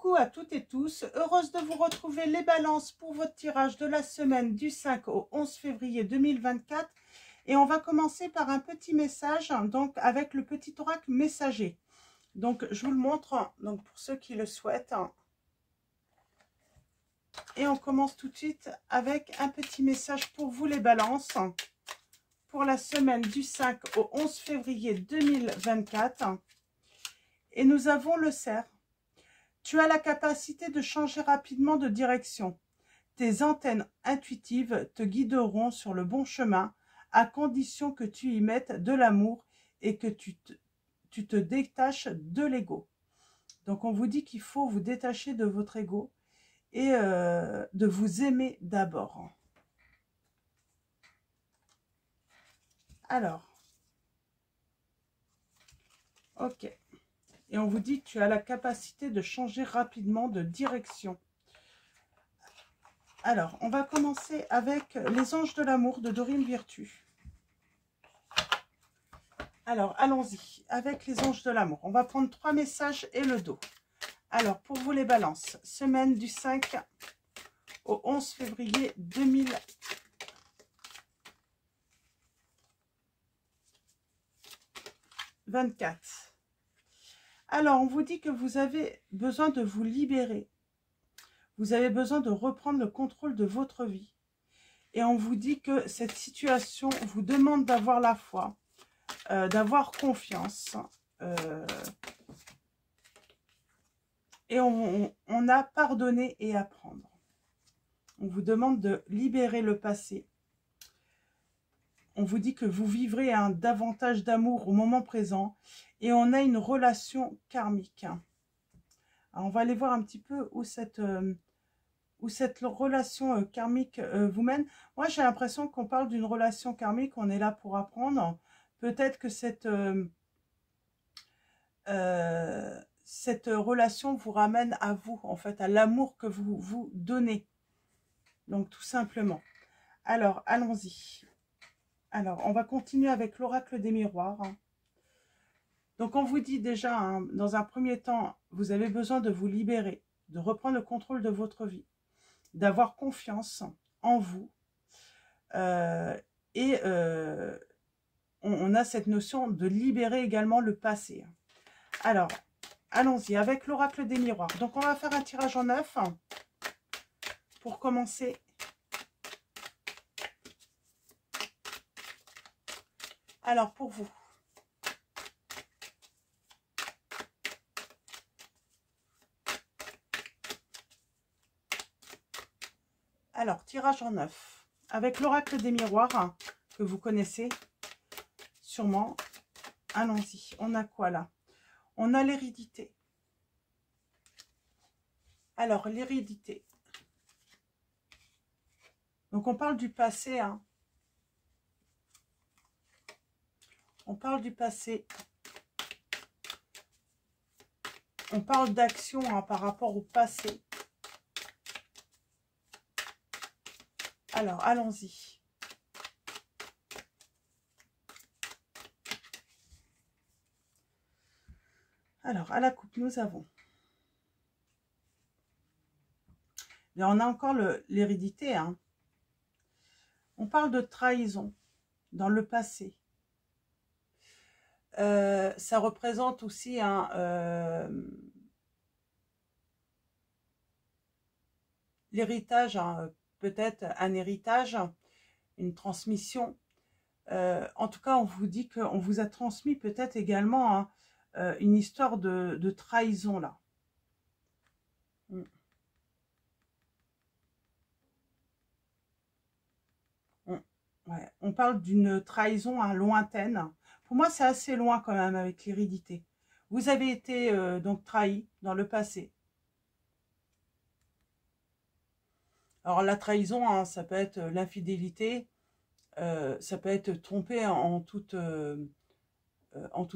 Coucou à toutes et tous, heureuse de vous retrouver les balances pour votre tirage de la semaine du 5 au 11 février 2024. Et on va commencer par un petit message, donc avec le petit oracle messager. Donc je vous le montre, donc pour ceux qui le souhaitent. Et on commence tout de suite avec un petit message pour vous les balances, pour la semaine du 5 au 11 février 2024. Et nous avons le cerf. Tu as la capacité de changer rapidement de direction. Tes antennes intuitives te guideront sur le bon chemin, à condition que tu y mettes de l'amour et que tu te détaches de l'ego. Donc on vous dit qu'il faut vous détacher de votre ego et de vous aimer d'abord. Alors, ok. Et on vous dit que tu as la capacité de changer rapidement de direction. Alors, on va commencer avec les anges de l'amour de Dorine Virtue. Alors, allons-y avec les anges de l'amour. On va prendre 3 messages et le dos. Alors, pour vous les balances, semaine du 5 au 11 février 2024. Alors, on vous dit que vous avez besoin de vous libérer. Vous avez besoin de reprendre le contrôle de votre vie. Et on vous dit que cette situation vous demande d'avoir la foi, d'avoir confiance. Et on a pardonné et apprendre. On vous demande de libérer le passé. On vous dit que vous vivrez davantage d'amour au moment présent. Et on a une relation karmique. Alors on va aller voir un petit peu où cette relation karmique vous mène. Moi, j'ai l'impression qu'on parle d'une relation karmique. On est là pour apprendre. Peut-être que cette relation vous ramène à vous, en fait, à l'amour que vous vous donnez. Donc, tout simplement. Alors, allons-y. Alors, on va continuer avec l'oracle des miroirs. Donc, on vous dit déjà, hein, dans un premier temps, vous avez besoin de vous libérer, de reprendre le contrôle de votre vie, d'avoir confiance en vous. On a cette notion de libérer également le passé. Alors, allons-y avec l'oracle des miroirs. Donc, on va faire un tirage en 9 pour commencer. Alors, pour vous. Alors, tirage en 9. Avec l'oracle des miroirs, que vous connaissez sûrement. Allons-y. On a quoi là? On a l'hérédité. Alors, l'hérédité. Donc, on parle du passé. Hein. On parle du passé. On parle d'action hein, par rapport au passé. Alors, allons-y. Alors, à la coupe, nous avons. Et on a encore l'hérédité. Hein. On parle de trahison dans le passé. Ça représente aussi l'héritage, hein, peut-être un héritage, une transmission. En tout cas, on vous dit qu'on vous a transmis peut-être également hein, une histoire de trahison là. Ouais, on parle d'une trahison hein, lointaine. Pour moi, c'est assez loin quand même avec l'hérédité. Vous avez été donc trahi dans le passé. Alors la trahison, hein, ça peut être l'infidélité, ça peut être trompé en toute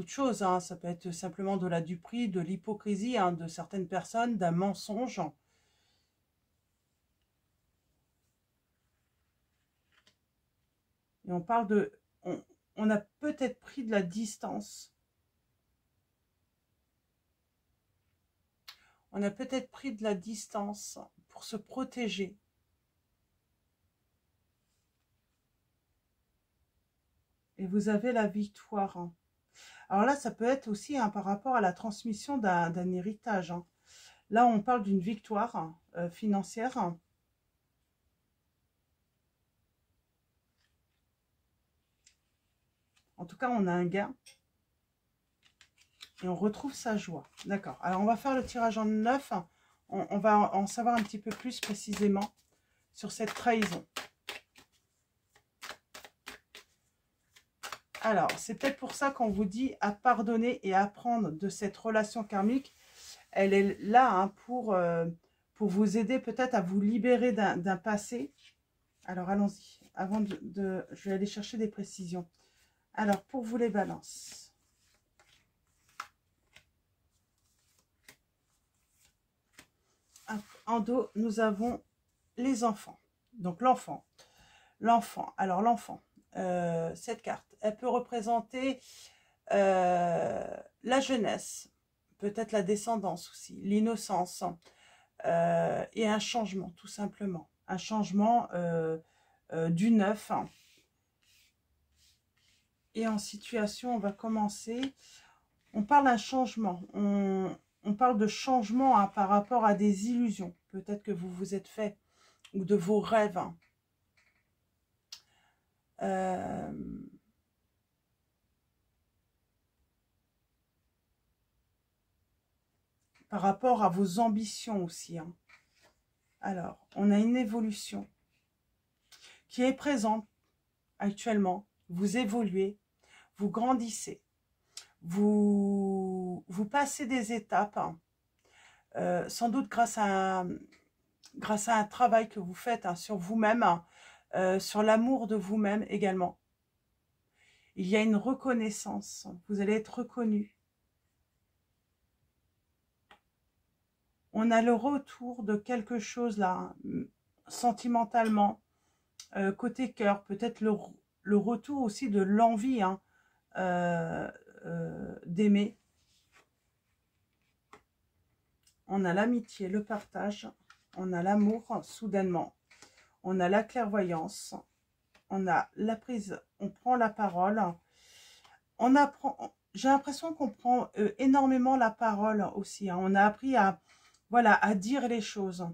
chose. Hein. Ça peut être simplement de la duperie, de l'hypocrisie hein, de certaines personnes, d'un mensonge. Et on parle de... On a peut-être pris de la distance. On a peut-être pris de la distance pour se protéger. Et vous avez la victoire. Hein. Alors là, ça peut être aussi hein, par rapport à la transmission d'un héritage. Hein. Là, on parle d'une victoire financière. En tout cas, on a un gain. Et on retrouve sa joie. D'accord. Alors, on va faire le tirage en 9. On va en savoir un petit peu plus précisément sur cette trahison. Alors, c'est peut-être pour ça qu'on vous dit à pardonner et apprendre de cette relation karmique. Elle est là hein, pour vous aider peut-être à vous libérer d'un passé. Alors, allons-y. Avant je vais aller chercher des précisions. Alors, pour vous les balances. En dos, nous avons les enfants. Donc, l'enfant. L'enfant. Alors, l'enfant. Cette carte, elle peut représenter la jeunesse, peut-être la descendance aussi, l'innocence et un changement, tout simplement. Un changement du neuf. Et en situation, on va commencer. On parle d'un changement. On parle de changement hein, par rapport à des illusions. Peut-être que vous vous êtes fait ou de vos rêves. Par rapport à vos ambitions aussi. Hein. Alors, on a une évolution qui est présente actuellement. Vous évoluez, vous grandissez, vous passez des étapes, hein, sans doute grâce à un travail que vous faites hein, sur vous-même, sur l'amour de vous-même également. Il y a une reconnaissance, vous allez être reconnu. On a le retour de quelque chose là, sentimentalement, côté cœur, peut-être le retour aussi de l'envie hein, d'aimer. On a l'amitié, le partage, on a l'amour soudainement, on a la clairvoyance, on a la prise, on prend la parole, on apprend, j'ai l'impression qu'on prend énormément la parole aussi, hein. On a appris à, voilà, à dire les choses,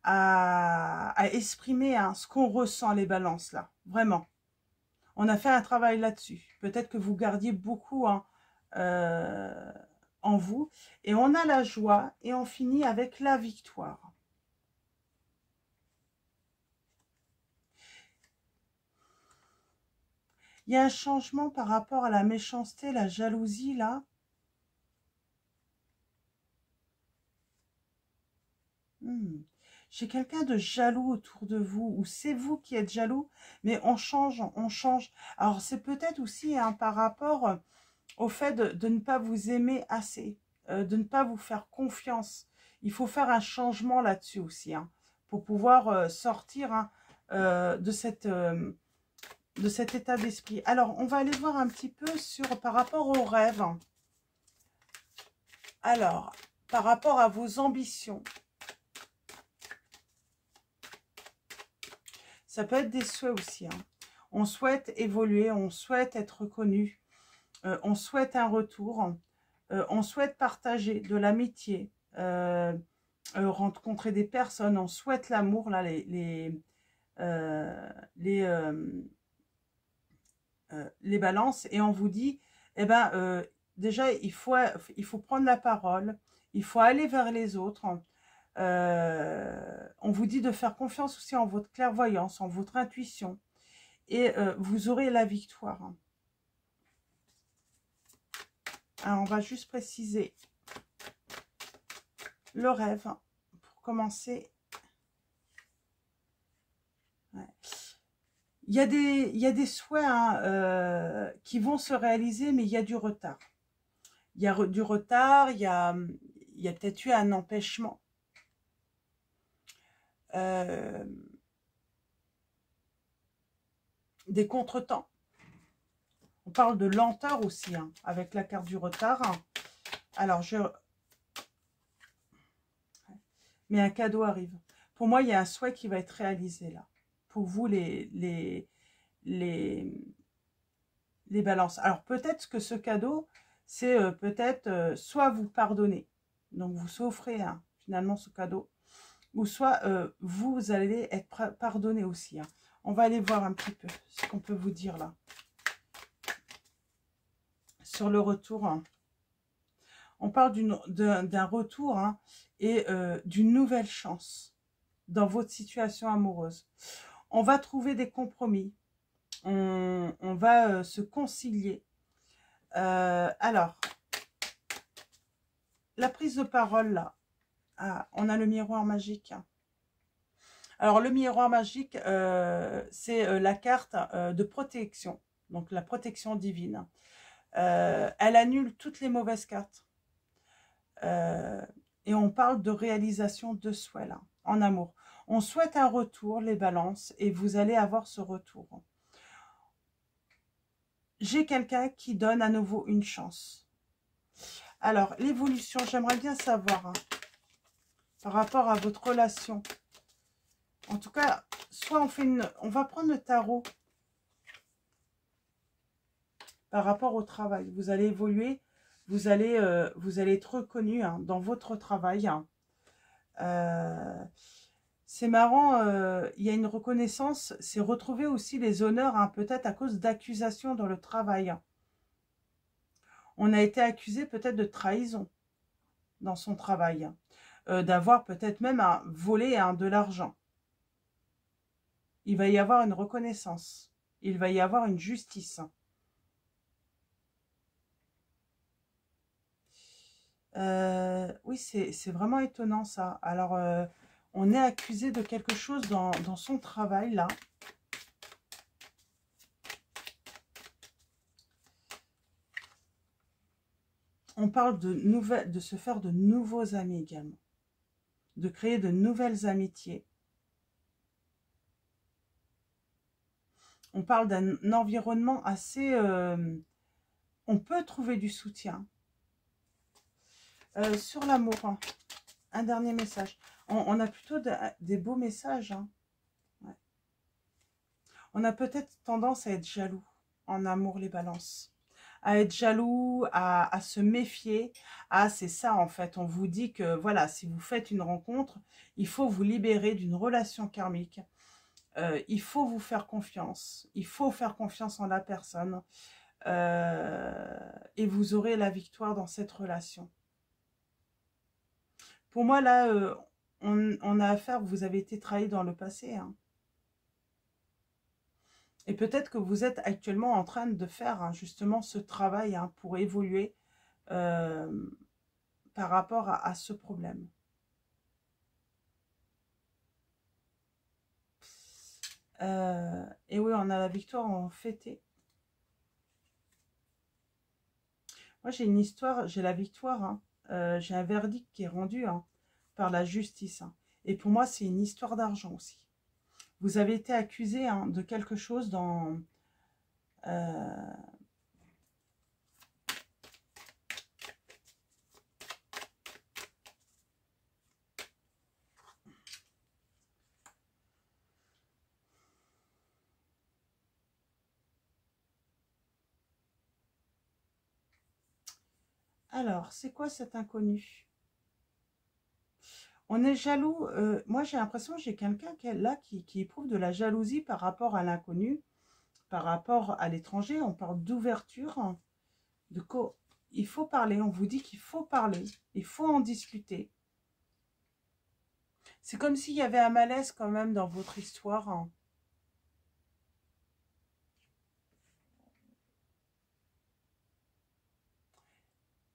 à exprimer hein, ce qu'on ressent, les balances là, vraiment. On a fait un travail là-dessus. Peut-être que vous gardiez beaucoup hein, en vous. Et on a la joie et on finit avec la victoire. Il y a un changement par rapport à la méchanceté, la jalousie là. J'ai quelqu'un de jaloux autour de vous, ou c'est vous qui êtes jaloux, mais on change, on change. Alors c'est peut-être aussi hein, par rapport au fait de ne pas vous aimer assez, de ne pas vous faire confiance. Il faut faire un changement là-dessus aussi, hein, pour pouvoir sortir hein, de cet état d'esprit. Alors, on va aller voir un petit peu par rapport aux rêves. Alors, par rapport à vos ambitions. Ça peut être des souhaits aussi. Hein. On souhaite évoluer, on souhaite être reconnu, on souhaite un retour, on souhaite partager de l'amitié, rencontrer des personnes, on souhaite l'amour, là, les balances, et on vous dit, eh ben, déjà, il faut prendre la parole, il faut aller vers les autres. On vous dit de faire confiance aussi en votre clairvoyance, en votre intuition, et vous aurez la victoire. Alors, on va juste préciser le rêve pour commencer. Ouais. Il y a des souhaits hein, qui vont se réaliser, mais il y a du retard. Il y a du retard, il y a peut-être eu un empêchement. Des contretemps. On parle de lenteur aussi, hein, avec la carte du retard. Alors, mais un cadeau arrive. Pour moi, il y a un souhait qui va être réalisé là. Pour vous, les balances. Alors, peut-être que ce cadeau, c'est peut-être soit vous pardonnez, donc vous s'offrez finalement ce cadeau, ou soit vous allez être pardonné aussi. On va aller voir un petit peu ce qu'on peut vous dire là. Sur le retour, on parle d'un retour et d'une nouvelle chance dans votre situation amoureuse. On va trouver des compromis. On va se concilier. Alors, la prise de parole là. On a le miroir magique. Alors, le miroir magique, c'est la carte de protection. Donc, la protection divine. Elle annule toutes les mauvaises cartes. Et on parle de réalisation de souhait là, en amour. On souhaite un retour, les balances, et vous allez avoir ce retour. J'ai quelqu'un qui donne à nouveau une chance. Alors, l'évolution, j'aimerais bien savoir, par rapport à votre relation. En tout cas, soit on va prendre le tarot par rapport au travail. Vous allez évoluer, vous allez être reconnu dans votre travail. C'est marrant, il y a une reconnaissance, c'est retrouver aussi les honneurs, peut-être à cause d'accusations dans le travail. On a été accusé peut-être de trahison dans son travail, d'avoir peut-être même volé de l'argent. Il va y avoir une reconnaissance, il va y avoir une justice. Oui, c'est vraiment étonnant ça. Alors, on est accusé de quelque chose dans son travail, là. On parle de se faire de nouveaux amis également. De créer de nouvelles amitiés. On parle d'un environnement assez... on peut trouver du soutien. Sur l'amour, un dernier message. On a plutôt des beaux messages. Ouais. On a peut-être tendance à être jaloux en amour, les balances. À être jaloux, à se méfier. C'est ça en fait, on vous dit que voilà, si vous faites une rencontre, il faut vous libérer d'une relation karmique. Il faut vous faire confiance. Il faut faire confiance en la personne. Et vous aurez la victoire dans cette relation. Pour moi, là, on a affaire, vous avez été trahi dans le passé. Et peut-être que vous êtes actuellement en train de faire justement ce travail pour évoluer par rapport à ce problème. Et oui, on a la victoire en fêté. Moi, j'ai une histoire, j'ai la victoire. J'ai un verdict qui est rendu par la justice. Et pour moi, c'est une histoire d'argent aussi. Vous avez été accusé de quelque chose dans... Alors, c'est quoi cet inconnu? On est jaloux. Moi, j'ai l'impression que j'ai quelqu'un qui éprouve de la jalousie par rapport à l'inconnu, par rapport à l'étranger. On parle d'ouverture, il faut parler. On vous dit qu'il faut parler. Il faut en discuter. C'est comme s'il y avait un malaise quand même dans votre histoire.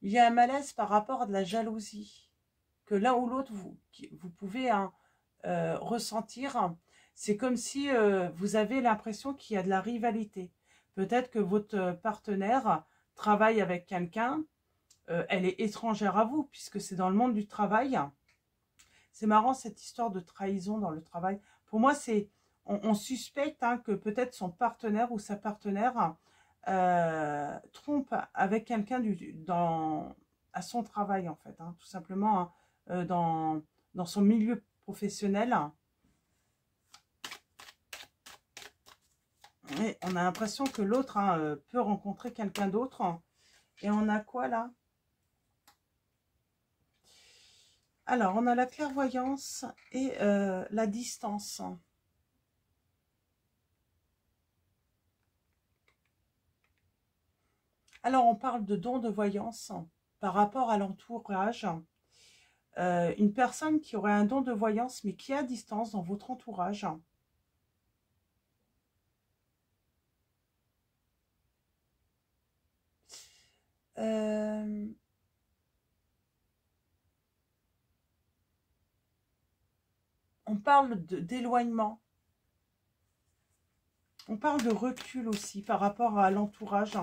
Il y a un malaise par rapport à de la jalousie. Que l'un ou l'autre, vous pouvez ressentir. C'est comme si vous avez l'impression qu'il y a de la rivalité. Peut-être que votre partenaire travaille avec quelqu'un, elle est étrangère à vous, puisque c'est dans le monde du travail. C'est marrant cette histoire de trahison dans le travail. Pour moi, on suspecte que peut-être son partenaire ou sa partenaire trompe avec quelqu'un à son travail, en fait. Tout simplement, dans dans son milieu professionnel. Et on a l'impression que l'autre peut rencontrer quelqu'un d'autre. Et on a quoi là? Alors, on a la clairvoyance et la distance. Alors, on parle de don de voyance par rapport à l'entourage. Une personne qui aurait un don de voyance, mais qui est à distance dans votre entourage. On parle d'éloignement. On parle de recul aussi par rapport à l'entourage.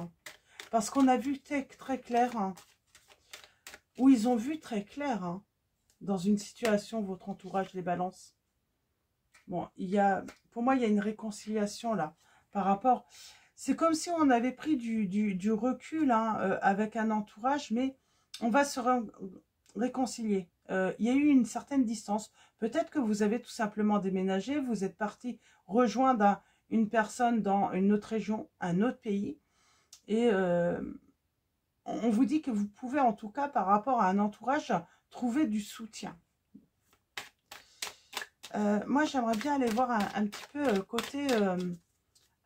Parce qu'on a vu très clair, ou ils ont vu très clair, dans une situation, votre entourage, les balances. Bon, pour moi, il y a une réconciliation là, par rapport... C'est comme si on avait pris du recul avec un entourage, mais on va se réconcilier. Il y a eu une certaine distance. Peut-être que vous avez tout simplement déménagé, vous êtes parti rejoindre une personne dans une autre région, un autre pays, et on vous dit que vous pouvez, en tout cas, par rapport à un entourage, trouver du soutien. Moi, j'aimerais bien aller voir un petit peu côté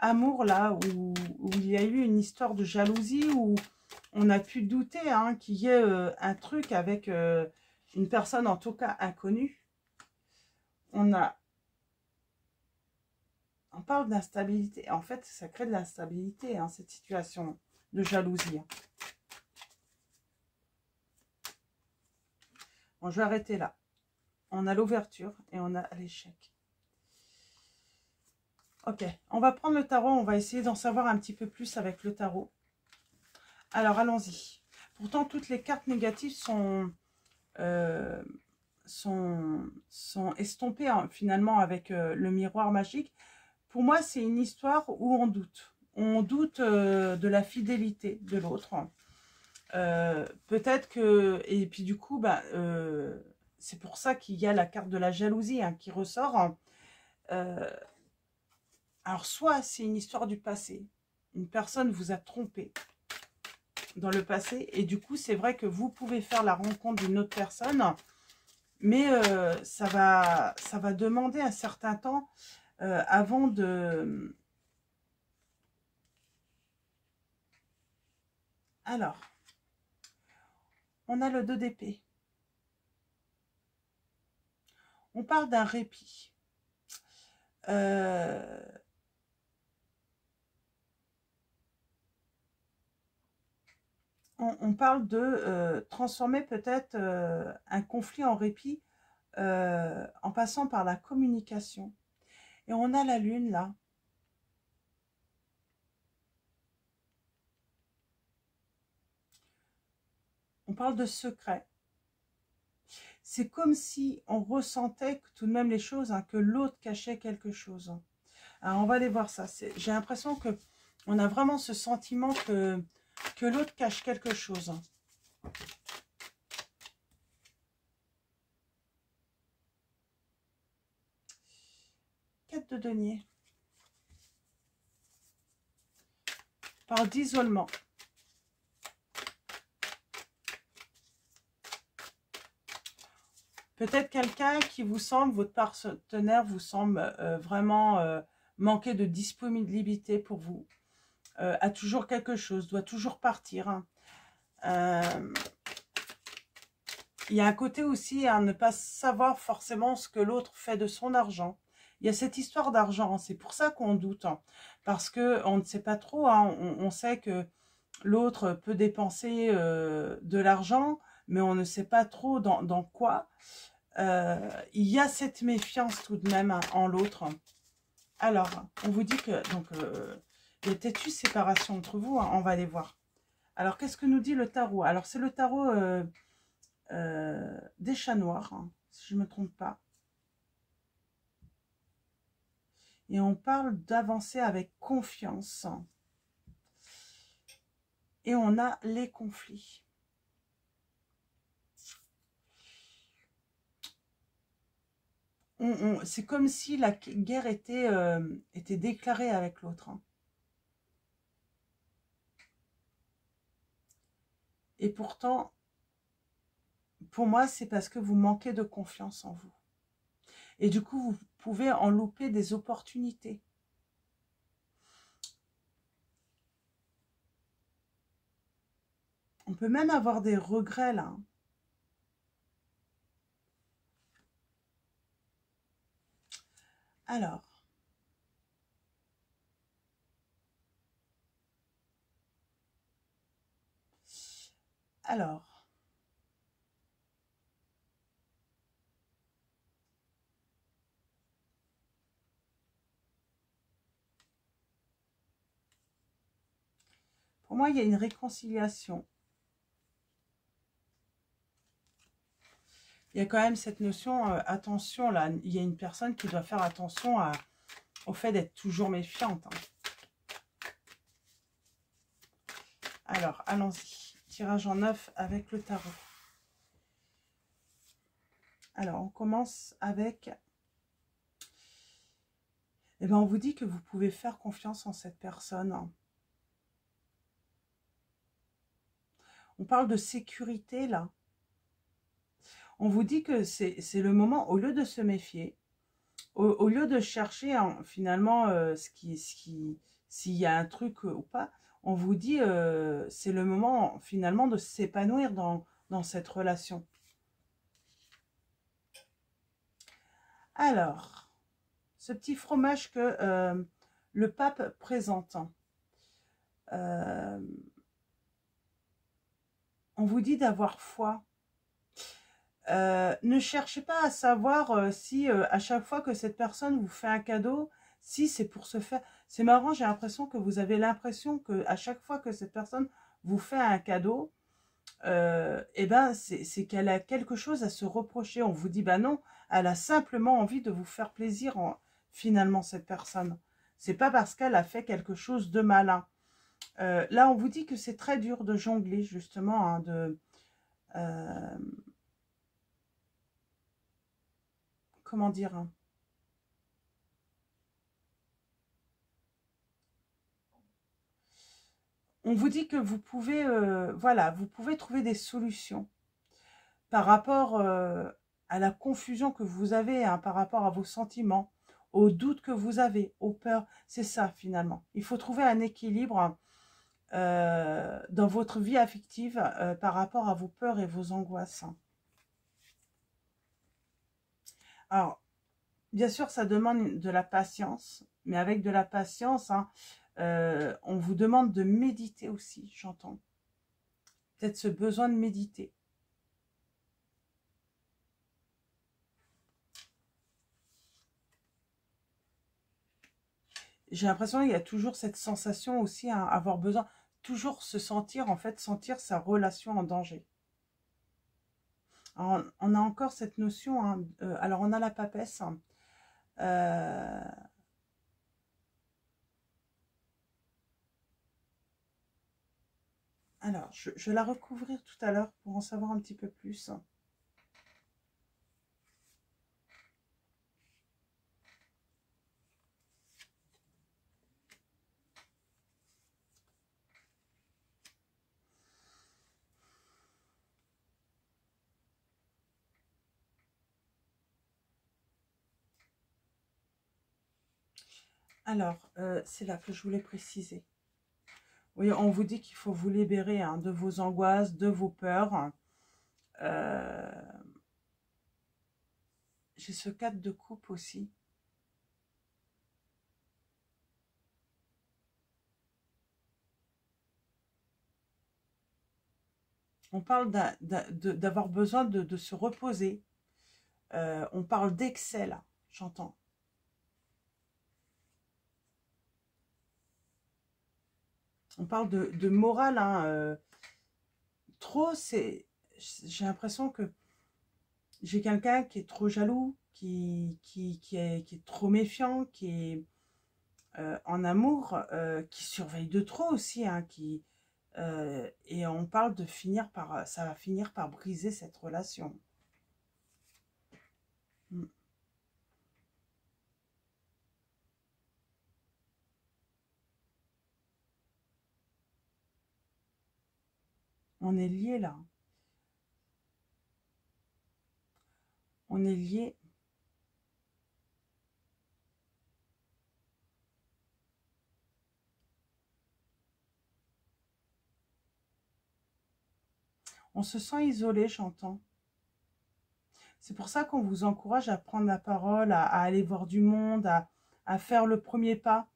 amour, là, où il y a eu une histoire de jalousie, où on a pu douter qu'il y ait un truc avec une personne, en tout cas, inconnue. On parle d'instabilité. En fait, ça crée de l'instabilité, cette situation de jalousie. Bon, je vais arrêter là. On a l'ouverture et on a l'échec. Ok, on va prendre le tarot. On va essayer d'en savoir un petit peu plus avec le tarot. Alors, allons-y. Pourtant, toutes les cartes négatives sont estompées finalement avec le miroir magique. Pour moi, c'est une histoire où on doute. On doute de la fidélité de l'autre. Peut-être que... Et puis du coup, c'est pour ça qu'il y a la carte de la jalousie qui ressort. Alors, soit c'est une histoire du passé. Une personne vous a trompé dans le passé. Et du coup, c'est vrai que vous pouvez faire la rencontre d'une autre personne. Mais ça va demander un certain temps avant de... Alors, on a le 2 d'épée. On parle d'un répit. On parle de transformer peut-être un conflit en répit en passant par la communication. Et on a la lune là. On parle de secret. C'est comme si on ressentait que tout de même les choses, que l'autre cachait quelque chose. Alors on va aller voir ça. J'ai l'impression que on a vraiment ce sentiment que l'autre cache quelque chose. Quête de denier. Par d'isolement. Peut-être quelqu'un qui vous semble, votre partenaire vous semble vraiment manquer de disponibilité pour vous. A toujours quelque chose, doit toujours partir. Il y a un côté aussi à ne pas savoir forcément ce que l'autre fait de son argent. Il y a cette histoire d'argent, c'est pour ça qu'on doute. Parce qu'on ne sait pas trop, on sait que l'autre peut dépenser de l'argent, mais on ne sait pas trop dans quoi. Il y a cette méfiance tout de même en l'autre. Alors, on vous dit que donc il y a peut-être eu séparation entre vous, on va aller voir. Alors, qu'est-ce que nous dit le tarot? Alors, c'est le tarot des chats noirs, si je ne me trompe pas. Et on parle d'avancer avec confiance. Et on a les conflits. c'est comme si la guerre était déclarée avec l'autre, hein. Et pourtant, pour moi, c'est parce que vous manquez de confiance en vous. Et du coup, vous pouvez en louper des opportunités. On peut même avoir des regrets là, hein. Alors, alors, pour moi, il y a une réconciliation. Il y a quand même cette notion, attention, là, il y a une personne qui doit faire attention au fait d'être toujours méfiante, hein. Alors, allons-y. Tirage en 9 avec le tarot. Alors, on commence avec... Eh bien, on vous dit que vous pouvez faire confiance en cette personne, hein. On parle de sécurité, là. On vous dit que c'est le moment, au lieu de se méfier, au lieu de chercher hein, finalement s'il y a un truc ou pas, on vous dit c'est le moment finalement de s'épanouir dans cette relation. Alors, ce petit fromage que le pape présente, on vous dit d'avoir foi. Ne cherchez pas à savoir si à chaque fois que cette personne vous fait un cadeau, si c'est pour se faire... C'est marrant, j'ai l'impression que vous avez l'impression que à chaque fois que cette personne vous fait un cadeau, eh ben c'est qu'elle a quelque chose à se reprocher. On vous dit, bah non, elle a simplement envie de vous faire plaisir finalement cette personne. C'est pas parce qu'elle a fait quelque chose de malin. Là, on vous dit que c'est très dur de jongler justement, hein, comment dire, hein, on vous dit que vous pouvez, voilà, vous pouvez trouver des solutions par rapport à la confusion que vous avez, hein, par rapport à vos sentiments, aux doutes que vous avez, aux peurs. C'est ça finalement. Il faut trouver un équilibre dans votre vie affective par rapport à vos peurs et vos angoisses. Alors, bien sûr, ça demande de la patience, mais avec de la patience, hein, on vous demande de méditer aussi, j'entends. Peut-être ce besoin de méditer. J'ai l'impression qu'il y a toujours cette sensation aussi, hein, avoir besoin, toujours se sentir, en fait, sentir sa relation en danger. Alors, on a encore cette notion, hein, alors on a la papesse, hein, alors, je vais la recouvrir tout à l'heure pour en savoir un petit peu plus. Alors, c'est là que je voulais préciser. Oui, on vous dit qu'il faut vous libérer hein, de vos angoisses, de vos peurs. Euh, J'ai ce 4 de coupe aussi. On parle d'avoir besoin de se reposer. On parle d'excès, là, j'entends. On parle de morale, hein, trop, c'est... J'ai l'impression que j'ai quelqu'un qui est trop jaloux, qui est trop méfiant, qui est en amour, qui surveille de trop aussi, hein, et on parle de finir par... Ça va finir par briser cette relation. Mm. On est lié là. On est lié. On se sent isolé, j'entends. C'est pour ça qu'on vous encourage à prendre la parole, à aller voir du monde, à faire le premier pas.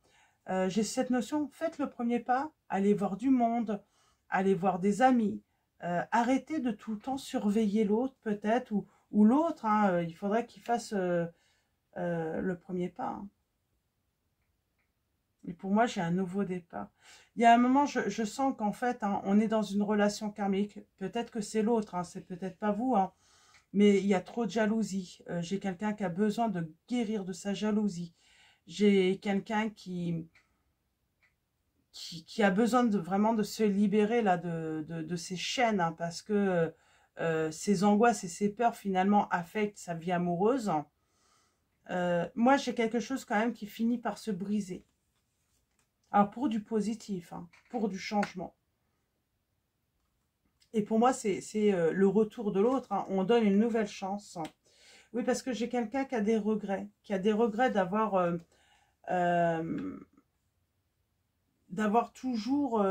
J'ai cette notion, faites le premier pas, allez voir du monde, allez voir des amis. Arrêtez de tout le temps surveiller l'autre peut-être, ou l'autre, hein, il faudrait qu'il fasse le premier pas. Hein. Et pour moi, j'ai un nouveau départ. Il y a un moment, je sens qu'en fait, hein, on est dans une relation karmique. Peut-être que c'est l'autre, hein, c'est peut-être pas vous, hein, mais il y a trop de jalousie. J'ai quelqu'un qui a besoin de guérir de sa jalousie. J'ai quelqu'un qui a besoin de vraiment de se libérer là de ses chaînes, hein, parce que ses angoisses et ses peurs finalement affectent sa vie amoureuse. Moi, j'ai quelque chose quand même qui finit par se briser. Alors, pour du positif, hein, pour du changement. Et pour moi, c'est le retour de l'autre. Hein. On donne une nouvelle chance. Oui, parce que j'ai quelqu'un qui a des regrets. Qui a des regrets d'avoir toujours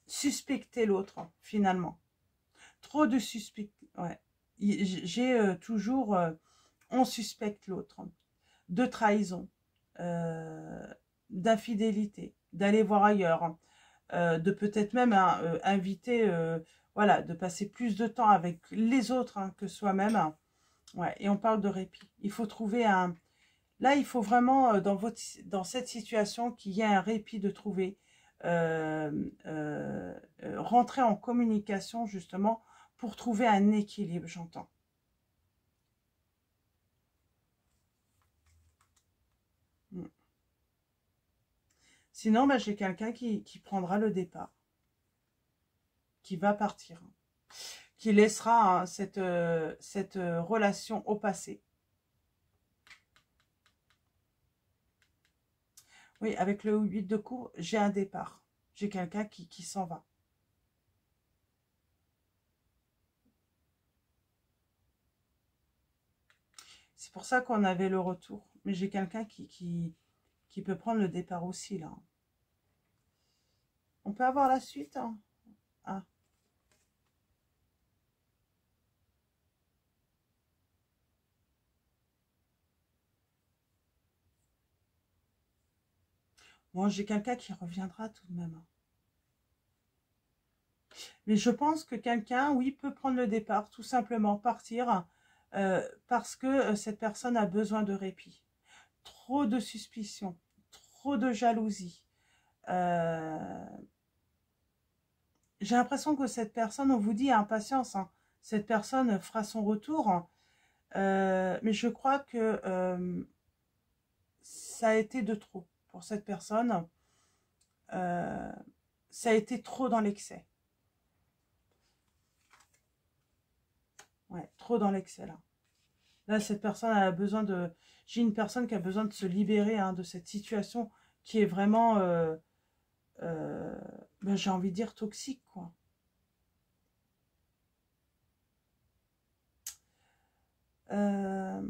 suspecté l'autre, finalement. Trop de suspect. Ouais. J'ai toujours... on suspecte l'autre. De trahison. D'infidélité. D'aller voir ailleurs. De peut-être même inviter, voilà, de passer plus de temps avec les autres hein, que soi-même. Ouais, et on parle de répit. Il faut trouver un... Là, il faut vraiment, dans cette situation, qu'il y ait un répit de trouver. Rentrer en communication, justement, pour trouver un équilibre, j'entends. Mm. Sinon, bah, j'ai quelqu'un qui prendra le départ. Qui va partir. Qui laissera hein, cette relation au passé. Oui, avec le 8 de coups, j'ai un départ. J'ai quelqu'un qui s'en va. C'est pour ça qu'on avait le retour. Mais j'ai quelqu'un qui peut prendre le départ aussi, là. On peut avoir la suite, hein. Ah. Bon, j'ai quelqu'un qui reviendra tout de même. Hein. Mais je pense que quelqu'un, oui, peut prendre le départ, tout simplement partir, parce que cette personne a besoin de répit. Trop de suspicion, trop de jalousie. J'ai l'impression que cette personne, on vous dit impatience, hein, cette personne fera son retour, mais je crois que ça a été de trop pour cette personne. Ça a été trop dans l'excès. Ouais, trop dans l'excès là. Là, cette personne a besoin de... J'ai une personne qui a besoin de se libérer hein, de cette situation qui est vraiment, ben, j'ai envie de dire, toxique, quoi. Euh...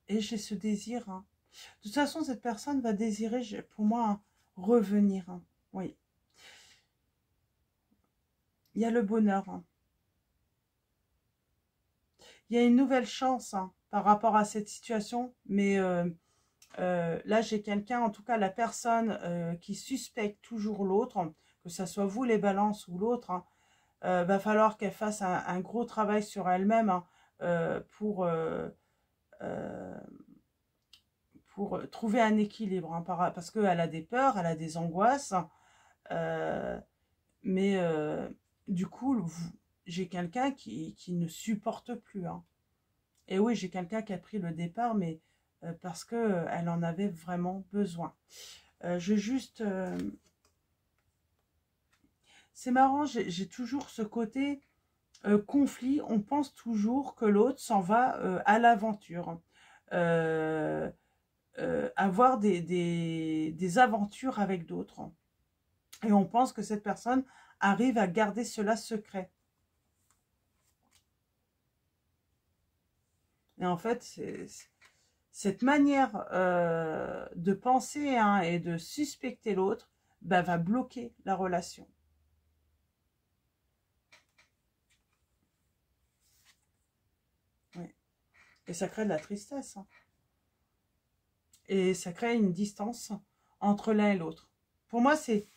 Et j'ai ce désir. Hein. De toute façon, cette personne va désirer, pour moi, hein, revenir. Hein. Oui. Il y a le bonheur. Hein. Il y a une nouvelle chance hein, par rapport à cette situation. Mais là, j'ai quelqu'un, en tout cas, la personne qui suspecte toujours l'autre, que ce soit vous les balances ou l'autre, hein, va falloir qu'elle fasse un gros travail sur elle-même hein, euh, pour trouver un équilibre. Hein, parce qu'elle a des peurs, elle a des angoisses. Euh, mais du coup, j'ai quelqu'un qui ne supporte plus. Hein. Et oui, j'ai quelqu'un qui a pris le départ, mais parce qu'elle en avait vraiment besoin. C'est marrant, j'ai toujours ce côté conflit, on pense toujours que l'autre s'en va à l'aventure. Avoir des aventures avec d'autres. Et on pense que cette personne arrive à garder cela secret. Et en fait, cette manière de penser et de suspecter l'autre va bloquer la relation. Oui. Et ça crée de la tristesse. Et ça crée une distance entre l'un et l'autre. Pour moi, c'est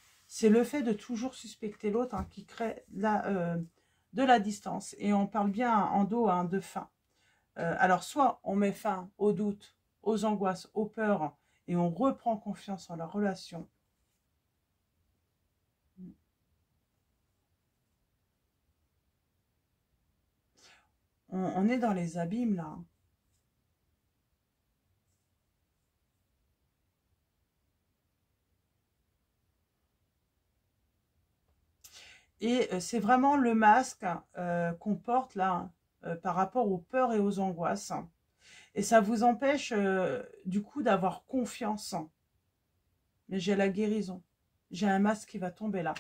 le fait de toujours suspecter l'autre qui crée de la distance. Et on parle bien en dos de fin. Alors, soit on met fin aux doutes, aux angoisses, aux peurs, et on reprend confiance en la relation. On est dans les abîmes, là. Et c'est vraiment le masque qu'on porte, là, par rapport aux peurs et aux angoisses. Et ça vous empêche, du coup, d'avoir confiance. Mais j'ai la guérison. J'ai un masque qui va tomber là.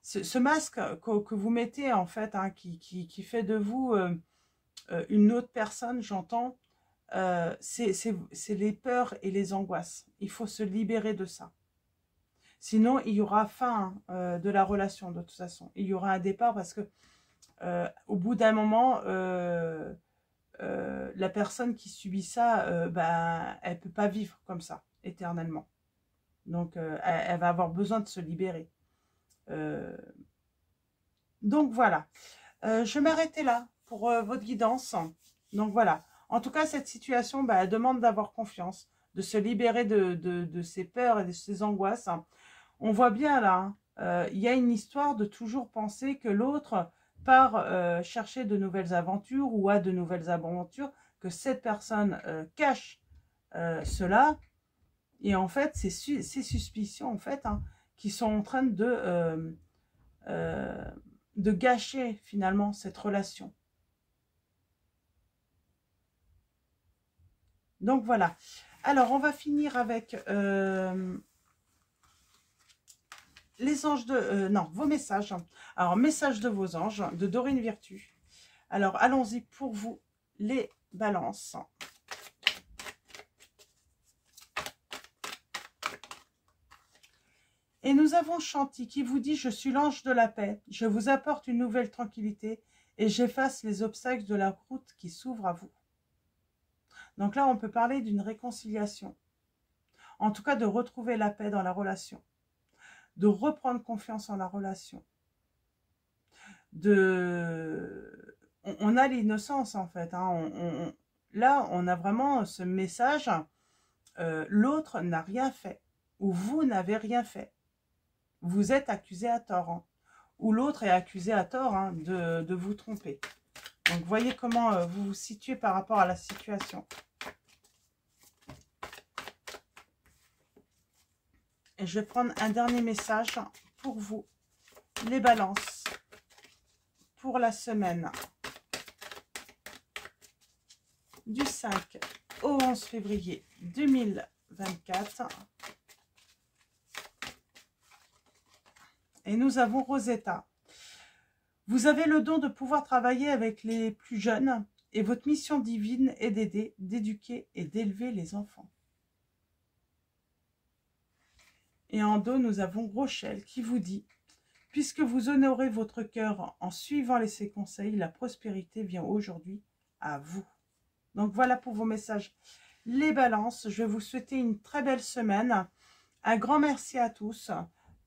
Ce masque que vous mettez, en fait, qui fait de vous une autre personne, j'entends, c'est les peurs et les angoisses. Il faut se libérer de ça. Sinon, il y aura fin de la relation, de toute façon. Il y aura un départ parce que au bout d'un moment, la personne qui subit ça, elle ne peut pas vivre comme ça, éternellement. Donc, elle va avoir besoin de se libérer. Donc, voilà. Je vais m'arrêter là pour votre guidance. Donc, voilà. En tout cas, cette situation, elle demande d'avoir confiance, de se libérer de ses peurs et de ses angoisses. On voit bien là, il y a une histoire de toujours penser que l'autre part chercher de nouvelles aventures ou a de nouvelles aventures, que cette personne cache cela. Et en fait, c'est ces suspicions en fait, qui sont en train de gâcher finalement cette relation. Donc voilà. Alors, on va finir avec les anges de... non, vos messages. Alors, message de vos anges, de Dorine Virtue. Alors, allons-y pour vous, les balances. Et nous avons Chanty qui vous dit « Je suis l'ange de la paix. Je vous apporte une nouvelle tranquillité et j'efface les obstacles de la route qui s'ouvre à vous. » Donc là, on peut parler d'une réconciliation. En tout cas, de retrouver la paix dans la relation. De reprendre confiance en la relation. On a l'innocence en fait. Là, on a vraiment ce message. L'autre n'a rien fait. Ou vous n'avez rien fait. Vous êtes accusé à tort. Ou l'autre est accusé à tort de vous tromper. Donc, voyez comment vous vous situez par rapport à la situation. Et je vais prendre un dernier message pour vous, les balances, pour la semaine du 5 au 11 février 2024. Et nous avons Rosetta. Vous avez le don de pouvoir travailler avec les plus jeunes et votre mission divine est d'aider, d'éduquer et d'élever les enfants. Et en dos, nous avons Rochelle qui vous dit « Puisque vous honorez votre cœur en suivant ses conseils, la prospérité vient aujourd'hui à vous. » Donc voilà pour vos messages. Les balances, je vais vous souhaiter une très belle semaine. Un grand merci à tous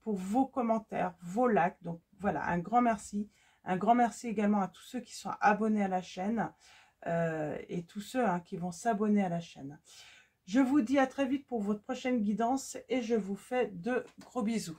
pour vos commentaires, vos likes. Donc voilà, un grand merci. Un grand merci également à tous ceux qui sont abonnés à la chaîne et tous ceux qui vont s'abonner à la chaîne. Je vous dis à très vite pour votre prochaine guidance et je vous fais de gros bisous.